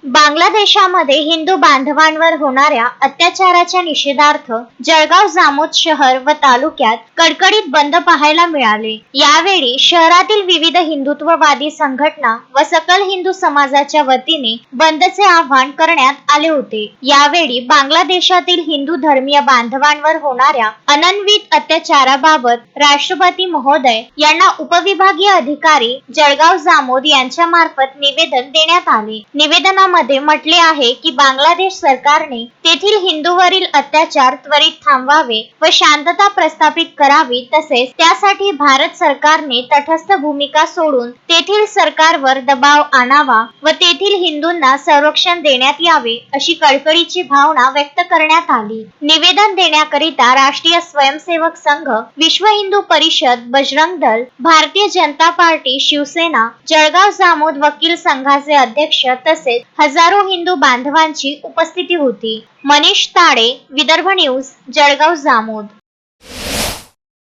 बांगलादेशामध्ये हिंदू बांधवांवर होणाऱ्या अत्याचाराच्या निषेधार्थ जळगाव जामोद शहर व तालुक्यात कडकडीत बंद पाहायला मिळाले। यावेळी शहरातील विविध हिंदुत्ववादी संघटना व सकल हिंदू समाजाच्या वतीने बंदचे आवाहन करण्यात आले होते। यावेळी बांगलादेशातील हिंदू धर्मीय बांधवांवर होणाऱ्या अनन्वित अत्याचाराबाबत राष्ट्रपती महोदय यांना उपविभागीय अधिकारी जळगाव जामोद यांच्या मार्फत निवेदन देण्यात आले। निवेदनामध्ये म्हटले आहे की बांगलादेश सरकारने तेथील हिंदूवरील अत्याचार त्वरित थांबवावे व शांतता प्रस्थापित करावी, तसेच त्यासाठी भारत सरकारने तटस्थ भूमिका सोडून तेथील सरकारवर दबाव आणावा व तेथील हिंदूंना संरक्षण देण्यात यावे, अशी कळकळीची भावना व्यक्त करण्यात आली। निवेदन देण्याकरिता राष्ट्रीय स्वयंसेवक संघ, विश्व हिंदू परिषद, बजरंग दल, भारतीय जनता पार्टी, शिवसेना, जळगाव जामोद वकील संघाचे अध्यक्ष तसेच हजारो हिंदू बांधवांची उपस्थिती होती। मनीष ताडे, विदर्भ न्यूज, जळगाव जामोद।